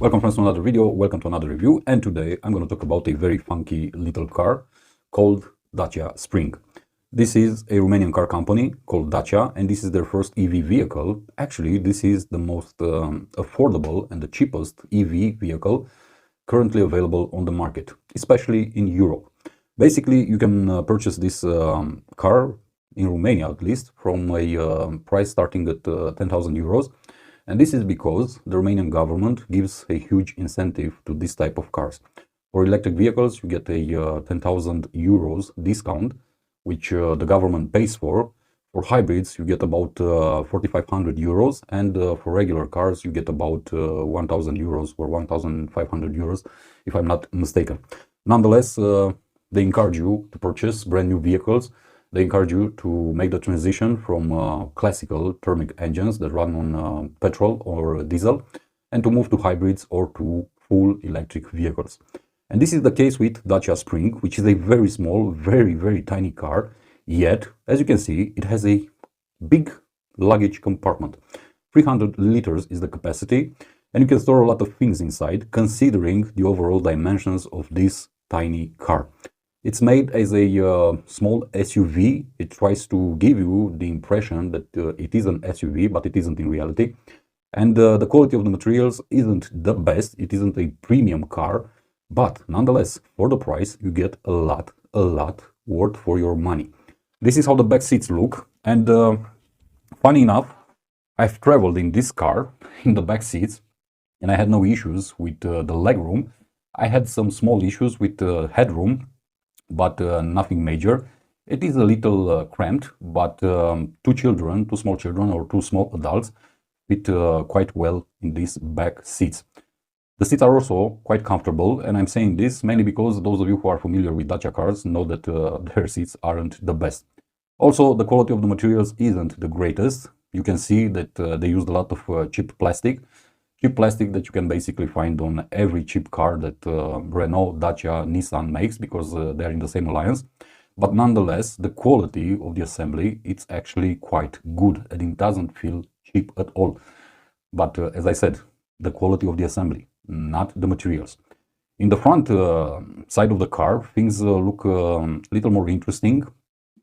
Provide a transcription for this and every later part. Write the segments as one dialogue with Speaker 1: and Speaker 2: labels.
Speaker 1: Welcome friends to another video, welcome to another review, and today I'm going to talk about a very funky little car called Dacia Spring. This is a Romanian car company called Dacia, and this is their first EV vehicle. Actually, this is the most affordable and the cheapest EV vehicle currently available on the market, especially in Europe. Basically, you can purchase this car, in Romania at least, from a price starting at 10,000 euros. And this is because the Romanian government gives a huge incentive to this type of cars. For electric vehicles, you get a 10,000 euros discount, which the government pays for. For hybrids, you get about 4,500 euros, and for regular cars, you get about 1,000 euros or 1,500 euros, if I'm not mistaken. Nonetheless, they encourage you to purchase brand new vehicles. They encourage you to make the transition from classical thermic engines that run on petrol or diesel and to move to hybrids or to full electric vehicles. And this is the case with Dacia Spring, which is a very small, very tiny car. Yet, as you can see, it has a big luggage compartment. 300 liters is the capacity, and you can store a lot of things inside, considering the overall dimensions of this tiny car. It's made as a small SUV. It tries to give you the impression that it is an SUV, but it isn't in reality. And the quality of the materials isn't the best. It isn't a premium car, but nonetheless, for the price, you get a lot worth for your money. This is how the back seats look. And funny enough, I've traveled in this car in the back seats, and I had no issues with the legroom. I had some small issues with the headroom, but nothing major. It is a little cramped, but two small children or two small adults fit quite well in these back seats. The seats are also quite comfortable, and I'm saying this mainly because those of you who are familiar with Dacia cars know that their seats aren't the best. Also, the quality of the materials isn't the greatest. You can see that they used a lot of cheap plastic that you can basically find on every cheap car that Renault, Dacia, Nissan makes, because they're in the same alliance. But nonetheless, the quality of the assembly, it's actually quite good, and it doesn't feel cheap at all. But as I said, the quality of the assembly, not the materials. In the front side of the car, things look a little more interesting.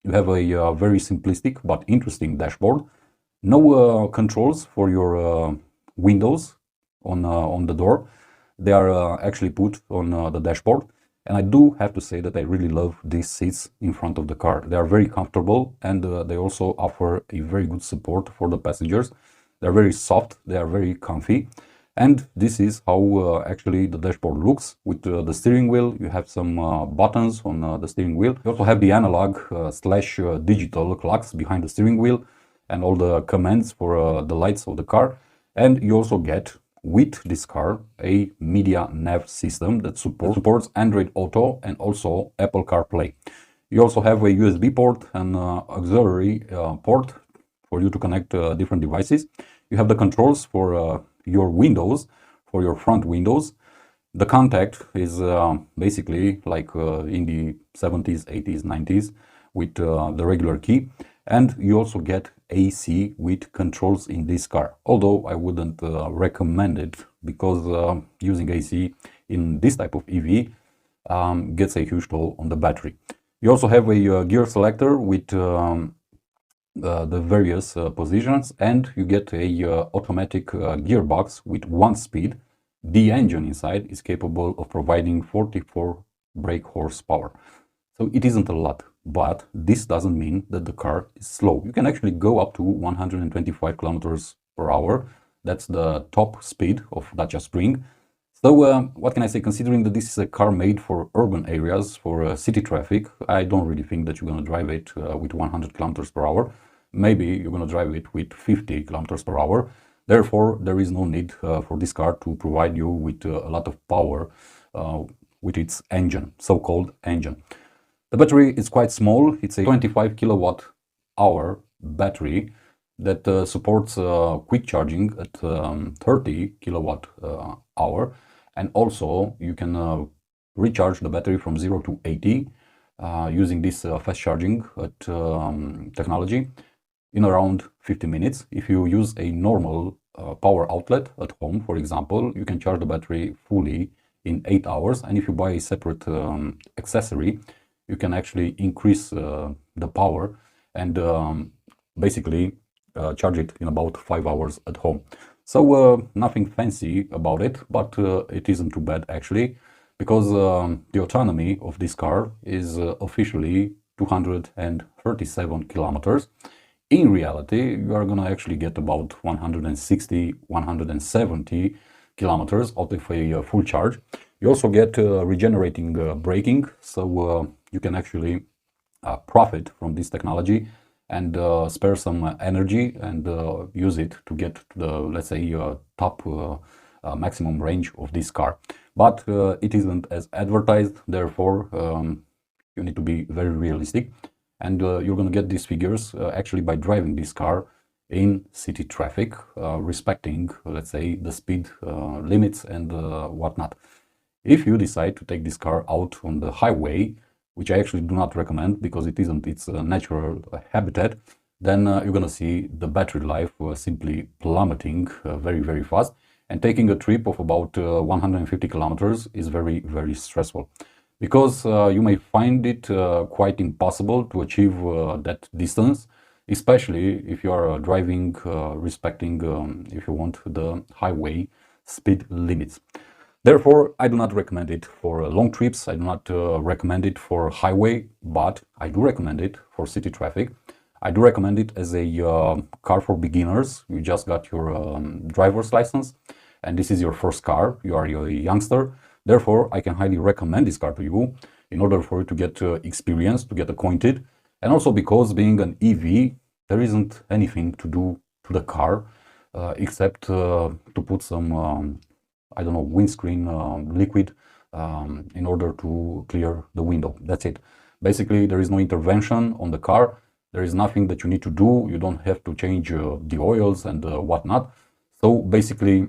Speaker 1: You have a very simplistic but interesting dashboard. No controls for your windows on the door. They are actually put on the dashboard, and I do have to say that I really love these seats in front of the car. They are very comfortable, and they also offer a very good support for the passengers. They're very soft, they are very comfy, and this is how actually the dashboard looks. With the steering wheel, you have some buttons on the steering wheel. You also have the analog slash digital clocks behind the steering wheel and all the commands for the lights of the car. And you also get, with this car, a media nav system that supports Android Auto and also Apple CarPlay. You also have a USB port and auxiliary port for you to connect different devices. You have the controls for your windows, for your front windows. The contact is basically like in the 70s, 80s, 90s with the regular key. And you also get AC with controls in this car, although I wouldn't recommend it, because using AC in this type of EV gets a huge toll on the battery. You also have a gear selector with the various positions, and you get a automatic gearbox with 1 speed. The engine inside is capable of providing 44 brake horsepower. So it isn't a lot, but this doesn't mean that the car is slow. You can actually go up to 125 kilometers per hour. That's the top speed of Dacia Spring. So what can I say? Considering that this is a car made for urban areas, for city traffic, I don't really think that you're going to drive it with 100 kilometers per hour. Maybe you're going to drive it with 50 kilometers per hour. Therefore, there is no need for this car to provide you with a lot of power with its engine, so-called engine. The battery is quite small. It's a 25 kilowatt hour battery that supports quick charging at 30 kilowatt hour. And also you can recharge the battery from 0 to 80 using this fast charging technology in around 50 minutes. If you use a normal power outlet at home, for example, you can charge the battery fully in 8 hours. And if you buy a separate accessory, you can actually increase the power and basically charge it in about 5 hours at home. So nothing fancy about it, but it isn't too bad actually, because the autonomy of this car is officially 237 kilometers. In reality, you are going to actually get about 160, 170 kilometers out of a full charge. You also get regenerating braking, so you can actually profit from this technology and spare some energy and use it to get to the, let's say, top maximum range of this car. But it isn't as advertised, therefore you need to be very realistic. And you're going to get these figures actually by driving this car in city traffic, respecting, let's say, the speed limits and whatnot. If you decide to take this car out on the highway, which I actually do not recommend because it isn't its natural habitat, then you're going to see the battery life simply plummeting very, very fast. And taking a trip of about 150 kilometers is very, very stressful, because you may find it quite impossible to achieve that distance, especially if you are driving respecting, if you want, the highway speed limits. Therefore, I do not recommend it for long trips. I do not recommend it for highway, but I do recommend it for city traffic. I do recommend it as a car for beginners. You just got your driver's license and this is your first car. You are a youngster. Therefore, I can highly recommend this car to you in order for you to get experience, to get acquainted. And also because being an EV, there isn't anything to do to the car except to put some, I don't know, windscreen liquid in order to clear the window. That's it. Basically, there is no intervention on the car. There is nothing that you need to do. You don't have to change the oils and whatnot. So basically,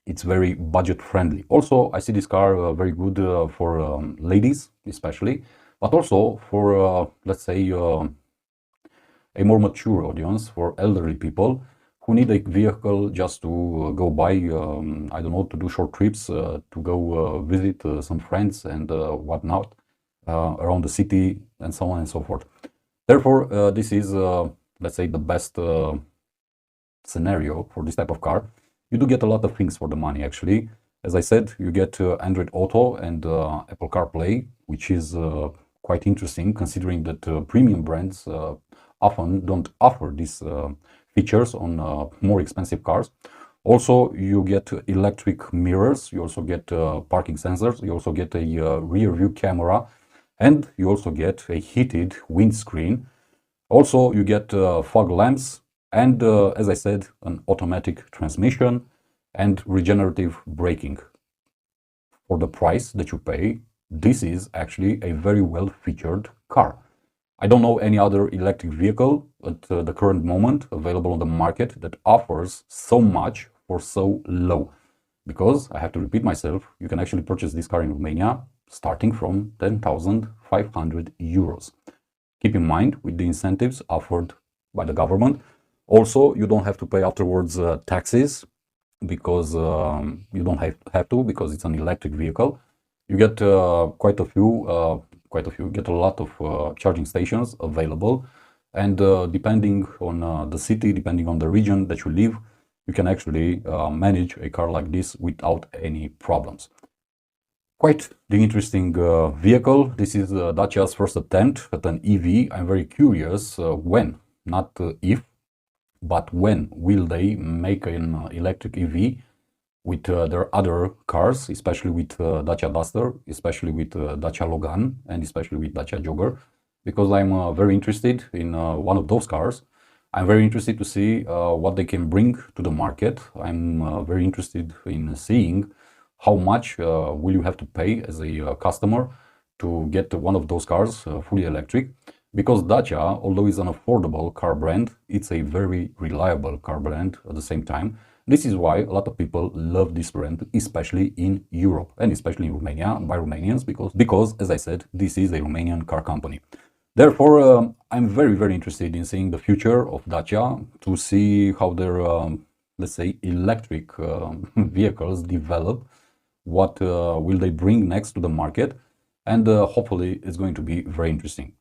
Speaker 1: it's very budget friendly. Also, I see this car very good for ladies, especially, but also for, let's say, a more mature audience, for elderly people who need a vehicle just to go by, I don't know, to do short trips, to go visit some friends and whatnot around the city and so on and so forth. Therefore, this is, let's say, the best scenario for this type of car. You do get a lot of things for the money, actually. As I said, you get Android Auto and Apple CarPlay, which is quite interesting considering that premium brands often don't offer these features on more expensive cars. Also, you get electric mirrors, you also get parking sensors, you also get a rear view camera, and you also get a heated windscreen. Also, you get fog lamps, and as I said, an automatic transmission and regenerative braking. For the price that you pay, this is actually a very well featured car. I don't know any other electric vehicle at the current moment available on the market that offers so much for so low. Because, I have to repeat myself, you can actually purchase this car in Romania starting from 10,500 euros. Keep in mind, with the incentives offered by the government, also you don't have to pay afterwards taxes, because you don't have to, because it's an electric vehicle. You get quite a few, get a lot of charging stations available, and depending on the city, depending on the region that you live, you can actually manage a car like this without any problems. Quite the interesting vehicle. This is Dacia's first attempt at an EV. I'm very curious when, not if, but when will they make an electric EV with their other cars, especially with Dacia Duster, especially with Dacia Logan, and especially with Dacia Jogger, because I'm very interested in one of those cars. I'm very interested to see what they can bring to the market. I'm very interested in seeing how much will you have to pay as a customer to get one of those cars fully electric. Because Dacia, although it's an affordable car brand, it's a very reliable car brand at the same time. This is why a lot of people love this brand, especially in Europe and especially in Romania, by Romanians, because as I said, this is a Romanian car company. Therefore, I'm very, very interested in seeing the future of Dacia, to see how their let's say, electric vehicles develop, what will they bring next to the market, and hopefully it's going to be very interesting.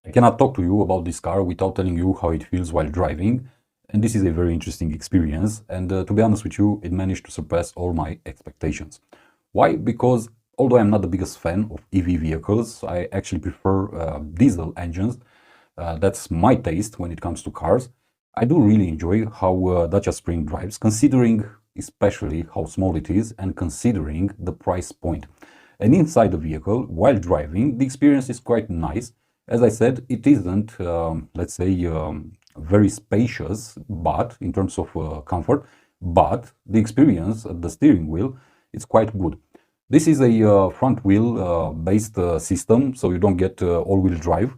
Speaker 1: I cannot talk to you about this car without telling you how it feels while driving, and this is a very interesting experience, and to be honest with you, it managed to surpass all my expectations. Why? Because although I'm not the biggest fan of EV vehicles, I actually prefer diesel engines. That's my taste when it comes to cars. I do really enjoy how Dacia Spring drives, considering especially how small it is and considering the price point. And inside the vehicle, while driving, the experience is quite nice. As I said, it isn't, let's say, very spacious, but in terms of comfort, but the experience at the steering wheel is quite good. This is a front wheel based system, so you don't get all-wheel drive,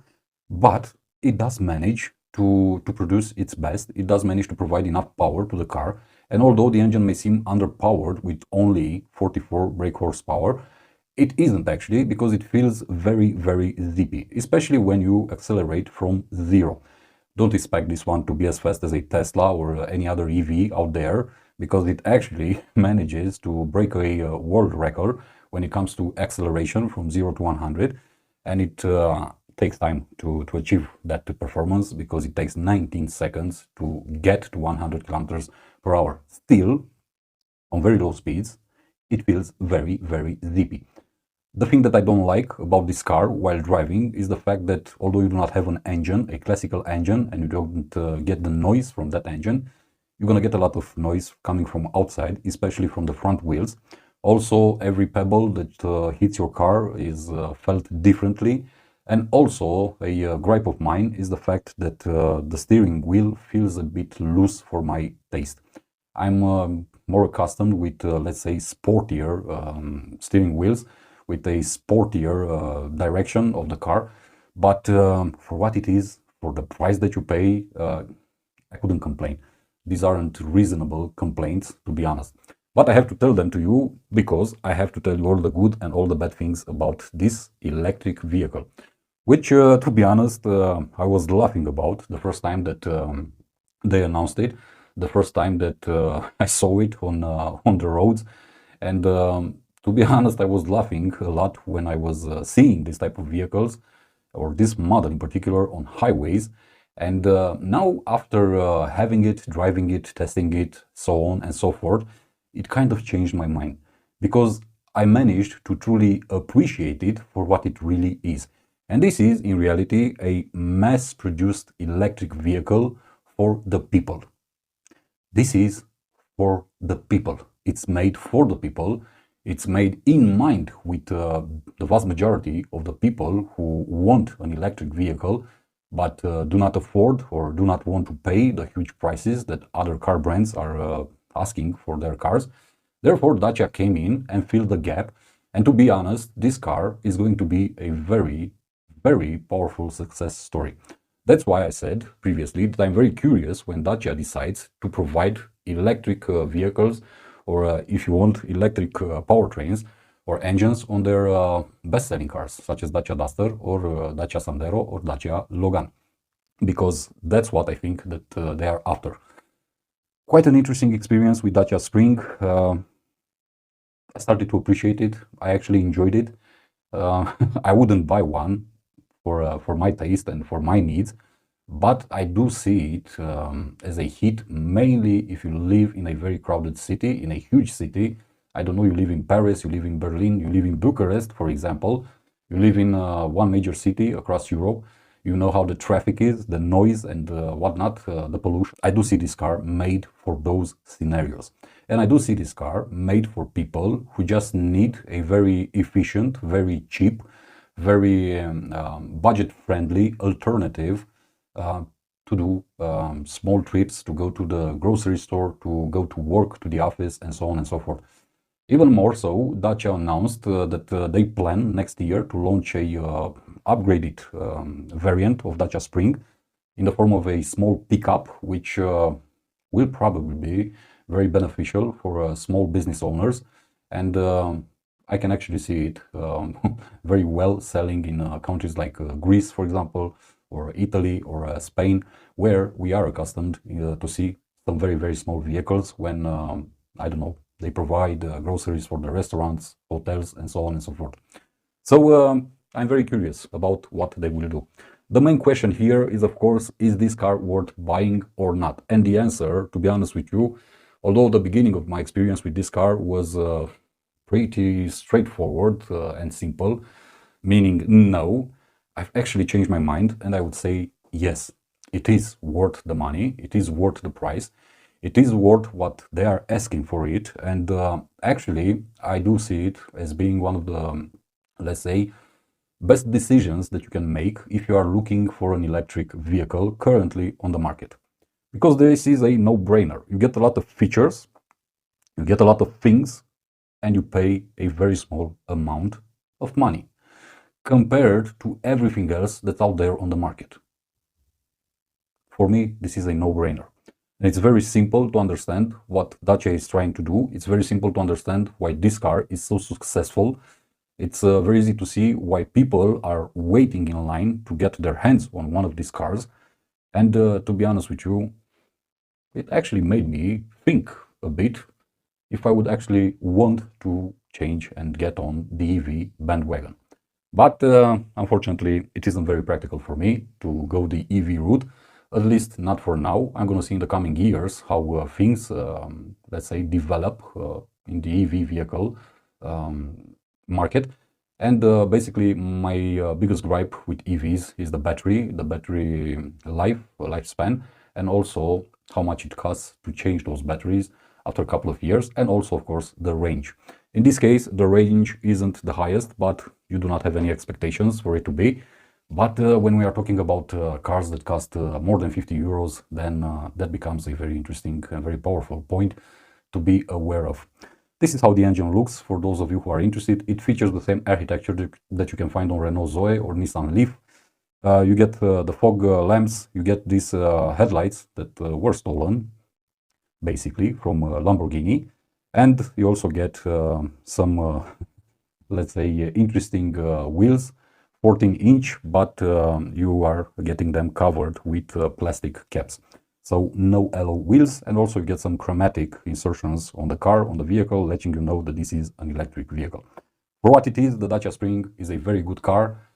Speaker 1: but it does manage to produce its best. It does manage to provide enough power to the car, and although the engine may seem underpowered with only 44 brake horsepower, it isn't actually, because it feels very, very zippy, especially when you accelerate from zero. Don't expect this one to be as fast as a Tesla or any other EV out there, because it actually manages to break a world record when it comes to acceleration from 0 to 100, and it takes time to achieve that performance, because it takes 19 seconds to get to 100 kilometers per hour. Still, on very low speeds, it feels very, very zippy. The thing that I don't like about this car while driving is the fact that although you do not have an engine, a classical engine, and you don't get the noise from that engine, you're going to get a lot of noise coming from outside, especially from the front wheels. Also, every pebble that hits your car is felt differently. And also, a gripe of mine is the fact that the steering wheel feels a bit loose for my taste. I'm more accustomed with, let's say, sportier steering wheels, with a sportier direction of the car. But for what it is, for the price that you pay, I couldn't complain. These aren't reasonable complaints, to be honest. But I have to tell them to you, because I have to tell you all the good and all the bad things about this electric vehicle, which, to be honest, I was laughing about the first time that they announced it, the first time that I saw it on the roads. And to be honest, I was laughing a lot when I was seeing this type of vehicles, or this model in particular, on highways. And now, after having it, driving it, testing it, so on and so forth, it kind of changed my mind, because I managed to truly appreciate it for what it really is. And this is, in reality, a mass-produced electric vehicle for the people. This is for the people. It's made for the people. It's made in mind with the vast majority of the people who want an electric vehicle, but do not afford or do not want to pay the huge prices that other car brands are asking for their cars. Therefore, Dacia came in and filled the gap. And to be honest, this car is going to be a very, very powerful success story. That's why I said previously that I'm very curious when Dacia decides to provide electric vehicles, or if you want, electric powertrains or engines on their best-selling cars, such as Dacia Duster or Dacia Sandero or Dacia Logan, because that's what I think that they are after. Quite an interesting experience with Dacia Spring. I started to appreciate it. I actually enjoyed it. I wouldn't buy one for my taste and for my needs, but I do see it as a hit, mainly if you live in a very crowded city, in a huge city. I don't know, you live in Paris, you live in Berlin, you live in Bucharest, for example. You live in one major city across Europe. You know how the traffic is, the noise and whatnot, the pollution. I do see this car made for those scenarios. And I do see this car made for people who just need a very efficient, very cheap, very budget-friendly alternative to do small trips, to go to the grocery store, to go to work, to the office, and so on and so forth. Even more so, Dacia announced that they plan next year to launch a upgraded variant of Dacia Spring in the form of a small pickup, which will probably be very beneficial for small business owners. And I can actually see it very well selling in countries like Greece, for example, or Italy, or Spain, where we are accustomed to see some very, very small vehicles when, I don't know, they provide groceries for the restaurants, hotels, and so on and so forth. So I'm very curious about what they will do. The main question here is, of course, is this car worth buying or not? And the answer, to be honest with you, although the beginning of my experience with this car was pretty straightforward and simple, meaning no, I've actually changed my mind and I would say yes, it is worth the money, it is worth the price, it is worth what they are asking for it. And actually, I do see it as being one of the, let's say, best decisions that you can make if you are looking for an electric vehicle currently on the market. Because this is a no-brainer. You get a lot of features, you get a lot of things, and you pay a very small amount of money compared to everything else that's out there on the market. For me, this is a no-brainer. And it's very simple to understand what Dacia is trying to do. It's very simple to understand why this car is so successful. It's very easy to see why people are waiting in line to get their hands on one of these cars. And to be honest with you, it actually made me think a bit if I would actually want to change and get on the EV bandwagon. But unfortunately, it isn't very practical for me to go the EV route, at least not for now. I'm going to see in the coming years how things, let's say, develop in the EV vehicle market. And basically, my biggest gripe with EVs is the battery lifespan, and also how much it costs to change those batteries after a couple of years, and also, of course, the range. In this case, the range isn't the highest, but you do not have any expectations for it to be. But when we are talking about cars that cost more than 50 euros, then that becomes a very interesting and very powerful point to be aware of. This is how the engine looks for those of you who are interested. It features the same architecture that you can find on Renault Zoe or Nissan Leaf. You get the fog lamps, you get these headlights that were stolen, basically, from Lamborghini. And you also get some, let's say, interesting wheels, 14-inch, but you are getting them covered with plastic caps. So no alloy wheels, and also you get some chromatic insertions on the car, on the vehicle, letting you know that this is an electric vehicle. For what it is, the Dacia Spring is a very good car.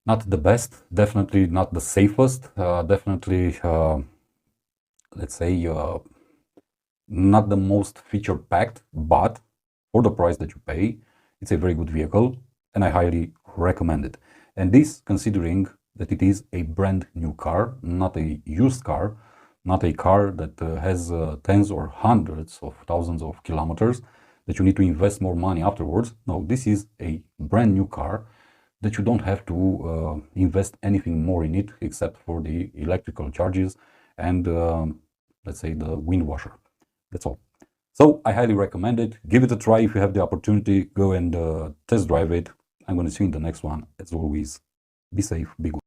Speaker 1: Not the best, definitely not the safest, definitely, let's say, not the most feature-packed, but for the price that you pay, it's a very good vehicle, and I highly recommend it. And this, considering that it is a brand new car, not a used car, not a car that has tens or hundreds of thousands of kilometers that you need to invest more money afterwards. No, this is a brand new car that you don't have to invest anything more in it except for the electrical charges and, let's say, the wind washer. That's all. So I highly recommend it. Give it a try if you have the opportunity. Go and test drive it. I'm going to see you in the next one. As always, be safe, be good.